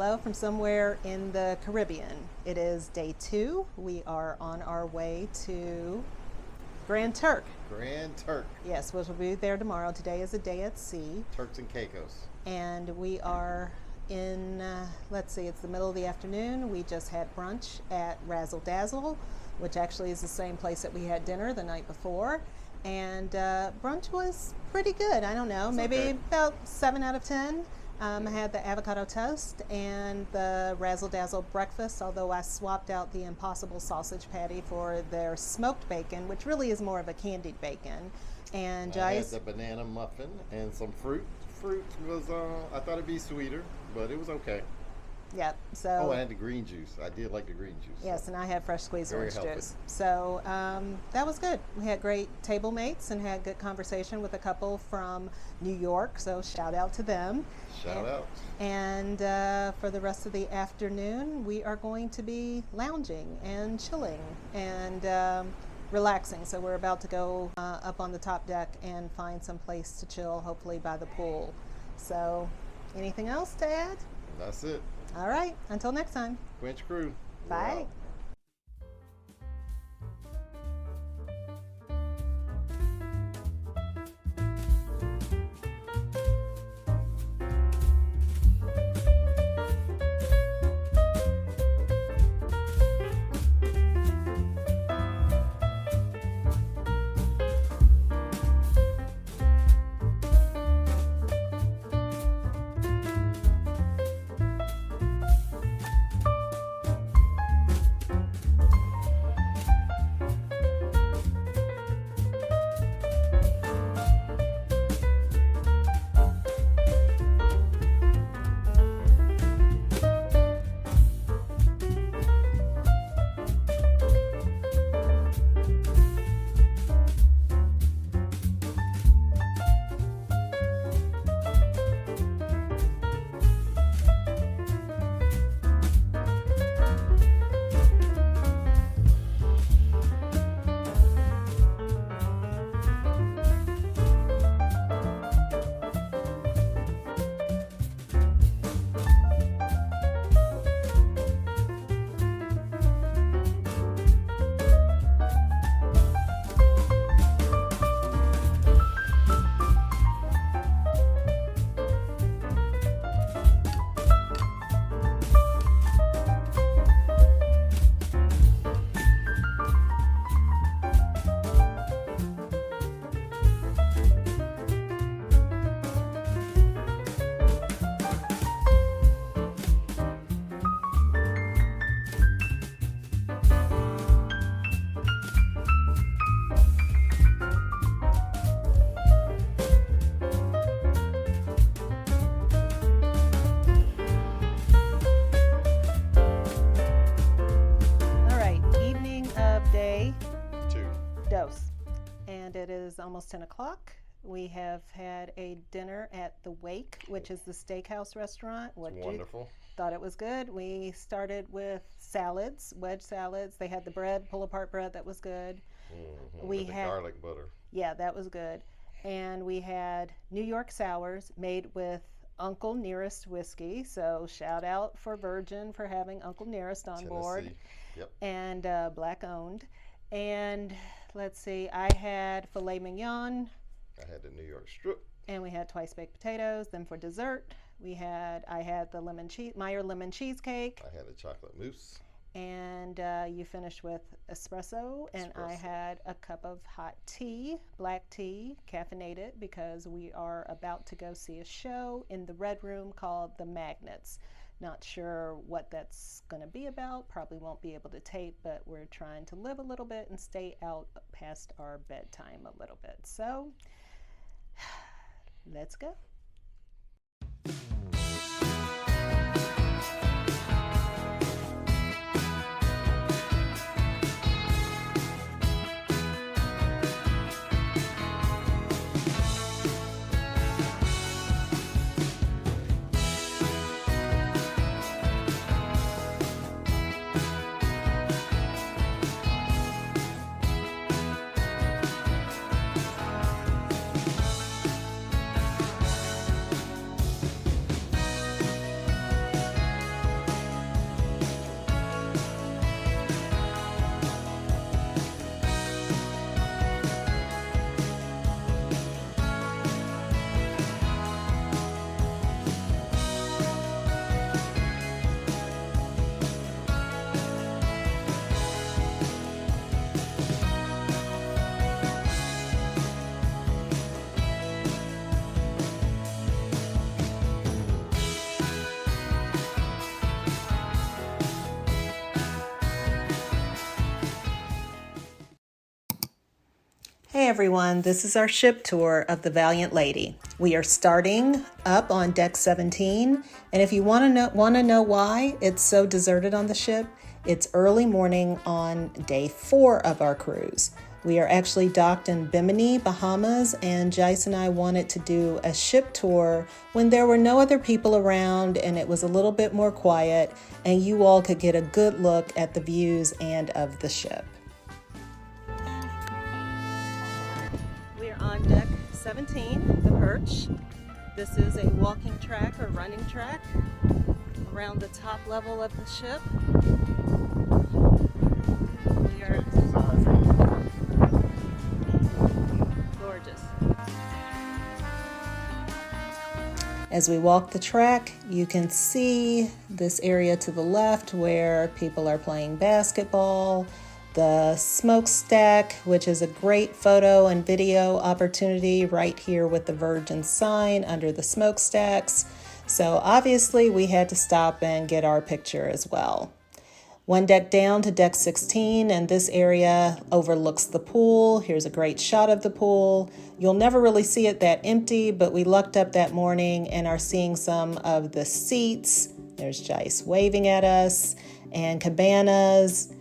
hello from somewhere in the Caribbean. It is day 2. We are on our way to Grand Turk. Grand Turk. Yes, we'll be there tomorrow. Today is a day at sea. Turks and Caicos. And we are in, let's see, it's the middle of the afternoon. We just had brunch at Razzle Dazzle, which actually is the same place that we had dinner the night before. And brunch was pretty good. I don't know, maybe about 7 out of 10. I had the avocado toast and the Razzle Dazzle breakfast, although I swapped out the Impossible sausage patty for their smoked bacon, which really is more of a candied bacon. And I had the banana muffin and some fruit. Fruit was, I thought it'd be sweeter, but it was okay. Yep. So. Oh, I had the green juice. I did like the green juice. Yes, and I had fresh squeezed orange healthy. juice. So that was good. We had great table mates and had good conversation with a couple from New York. So shout out to them. Shout out. And for the rest of the afternoon, we are going to be lounging and chilling and relaxing. So we're about to go up on the top deck and find some place to chill, hopefully by the pool. So anything else to add? That's it. All right. Until next time. Quench Crew. Bye. And it is almost 10 o'clock. We have had a dinner at the Wake, which is the steakhouse restaurant. Wonderful. Thought it was good. We started with salads, wedge salads. They had the bread, pull apart bread, that was good. Mm-hmm. We with the had garlic butter. Yeah, that was good. And we had New York sours made with Uncle Nearest whiskey. So shout out for Virgin for having Uncle Nearest on board. Yep. And black owned. And let's see, I had filet mignon. I had the New York strip. And we had twice baked potatoes. Then for dessert, I had the Meyer lemon cheesecake. I had a chocolate mousse. And you finished with espresso. And I had a cup of hot tea, black tea, caffeinated, because we are about to go see a show in the Red Room called The Magnets. Not sure what that's going to be about. Probably won't be able to tape, but we're trying to live a little bit and stay out past our bedtime a little bit. So let's go. Hey everyone, this is our ship tour of the Valiant Lady. We are starting up on deck 17, and if you want to know why it's so deserted on the ship, it's early morning on day 4 of our cruise. We are actually docked in Bimini, Bahamas, and Jice and I wanted to do a ship tour when there were no other people around and it was a little bit more quiet, and you all could get a good look at the views and of the ship. On deck 17, the Perch. This is a walking track or running track around the top level of the ship. We are gorgeous. As we walk the track, you can see this area to the left where people are playing basketball. The smokestack, which is a great photo and video opportunity right here with the Virgin sign under the smokestacks. So obviously we had to stop and get our picture as well. One deck down to deck 16, and this area overlooks the pool. Here's a great shot of the pool. You'll never really see it that empty, but we lucked up that morning and are seeing some of the seats. There's Jice waving at us, and cabanas,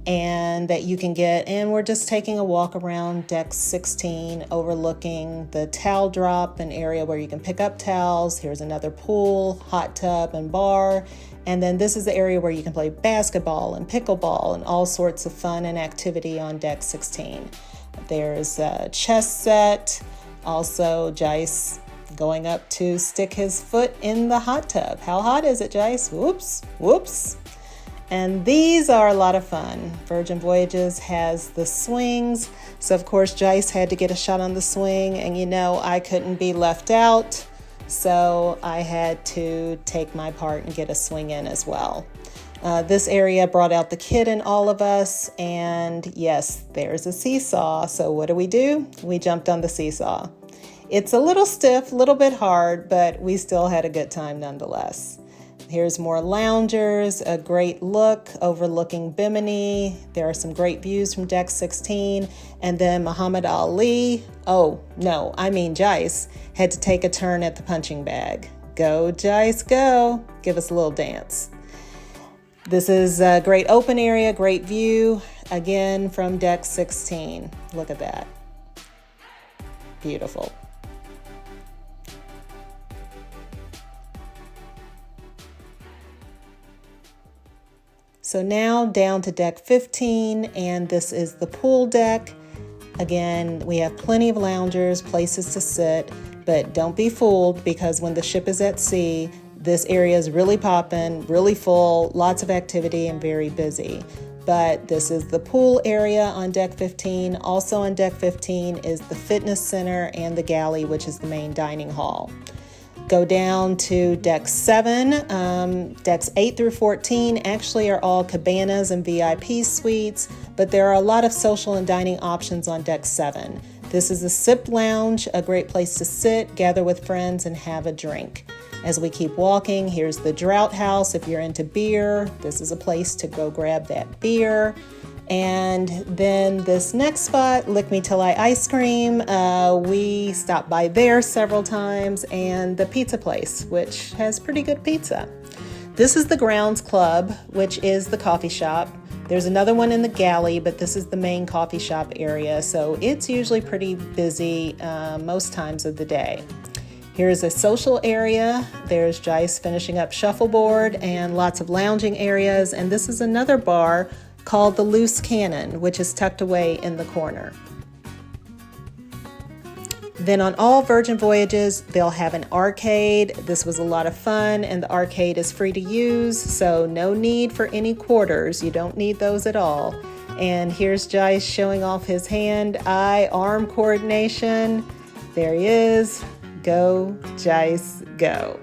and that you can get, and we're just taking a walk around deck 16 overlooking the towel drop, an area where you can pick up towels. Here's another pool, hot tub, and bar, and then this is the area where you can play basketball and pickleball and all sorts of fun and activity on deck 16. There's a chess set, also Jice going up to stick his foot in the hot tub. How hot is it, Jice? Whoops, whoops. And these are a lot of fun. Virgin Voyages has the swings. So of course Jice had to get a shot on the swing, and you know I couldn't be left out. So I had to take my part and get a swing in as well. This area brought out the kid in all of us, and yes, there's a seesaw. So what do? We jumped on the seesaw. It's a little stiff, a little bit hard, but we still had a good time nonetheless. Here's more loungers, a great look overlooking Bimini. There are some great views from deck 16. And then Muhammad Ali, Jice, had to take a turn at the punching bag. Go, Jice, go. Give us a little dance. This is a great open area, great view, again from deck 16. Look at that. Beautiful. So now down to deck 15, and this is the pool deck. Again, we have plenty of loungers, places to sit, but don't be fooled because when the ship is at sea, this area is really popping, really full, lots of activity and very busy. But this is the pool area on deck 15. Also on deck 15 is the fitness center and the galley, which is the main dining hall. Go down to deck 7. Decks 8 through 14 actually are all cabanas and VIP suites, but there are a lot of social and dining options on deck 7. This is a sip lounge, a great place to sit, gather with friends, and have a drink. As we keep walking, here's the Draught House. If you're into beer, this is a place to go grab that beer. And then this next spot, Lick Me Till I Ice Cream, we stopped by there several times, and the pizza place, which has pretty good pizza. This is the Grounds Club, which is the coffee shop. There's another one in the galley, but this is the main coffee shop area, so it's usually pretty busy most times of the day. Here's a social area. There's Jice finishing up shuffleboard and lots of lounging areas, and this is another bar called the Loose Cannon, which is tucked away in the corner. Then on all Virgin Voyages, they'll have an arcade. This was a lot of fun, and the arcade is free to use, so no need for any quarters. You don't need those at all. And here's Jice showing off his hand-eye arm coordination. There he is. Go, Jice, go.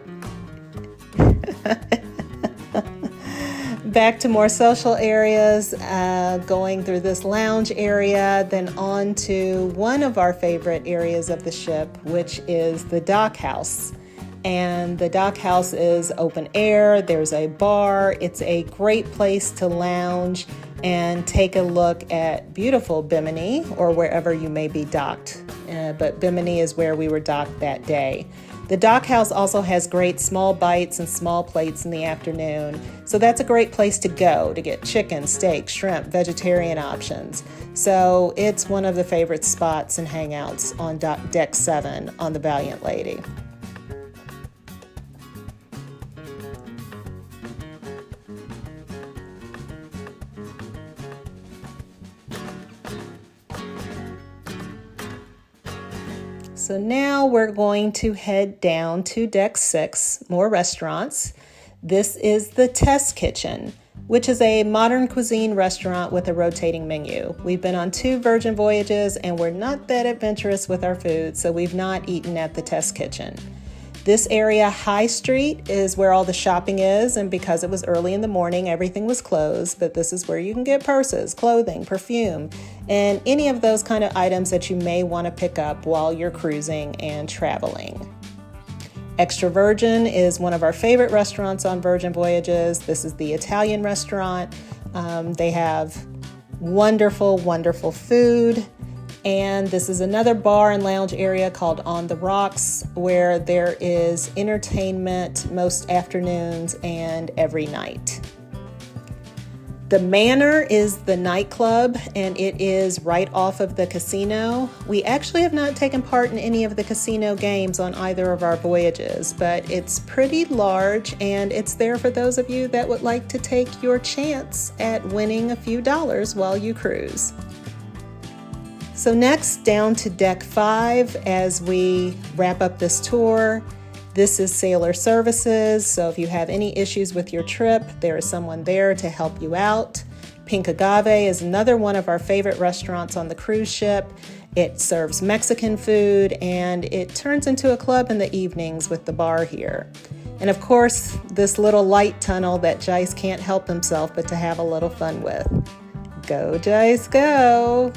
Back to more social areas, going through this lounge area, then on to one of our favorite areas of the ship, which is the dock house. And the dock house is open air, there's a bar, it's a great place to lounge. and take a look at beautiful Bimini, or wherever you may be docked. But Bimini is where we were docked that day. The dock house also has great small bites and small plates in the afternoon, so that's a great place to go to get chicken, steak, shrimp, vegetarian options. So it's one of the favorite spots and hangouts on Deck 7 on the Valiant Lady. So now we're going to head down to Deck 6, more restaurants. This is the Test Kitchen, which is a modern cuisine restaurant with a rotating menu. We've been on 2 Virgin Voyages and we're not that adventurous with our food, so we've not eaten at the Test Kitchen. This area, High Street, is where all the shopping is, and because it was early in the morning, everything was closed, but this is where you can get purses, clothing, perfume, and any of those kind of items that you may want to pick up while you're cruising and traveling. Extra Virgin is one of our favorite restaurants on Virgin Voyages. This is the Italian restaurant. They have wonderful, wonderful food. And this is another bar and lounge area called On the Rocks, where there is entertainment most afternoons and every night. The Manor is the nightclub, and it is right off of the casino. We actually have not taken part in any of the casino games on either of our voyages, but it's pretty large, and it's there for those of you that would like to take your chance at winning a few dollars while you cruise. So next, down to Deck 5 as we wrap up this tour. This is Sailor Services, so if you have any issues with your trip, there is someone there to help you out. Pink Agave is another one of our favorite restaurants on the cruise ship. It serves Mexican food, and it turns into a club in the evenings with the bar here. And of course, this little light tunnel that Jice can't help himself but to have a little fun with. Go, Jice, go!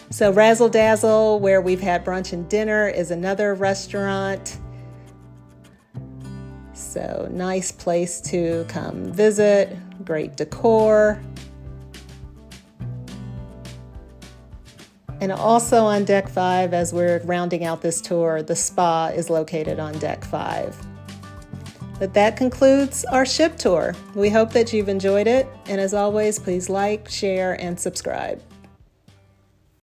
So Razzle Dazzle, where we've had brunch and dinner, is another restaurant. So nice place to come visit, great decor. And also on Deck 5, as we're rounding out this tour, the spa is located on Deck 5. But that concludes our ship tour. We hope that you've enjoyed it. And as always, please like, share, and subscribe.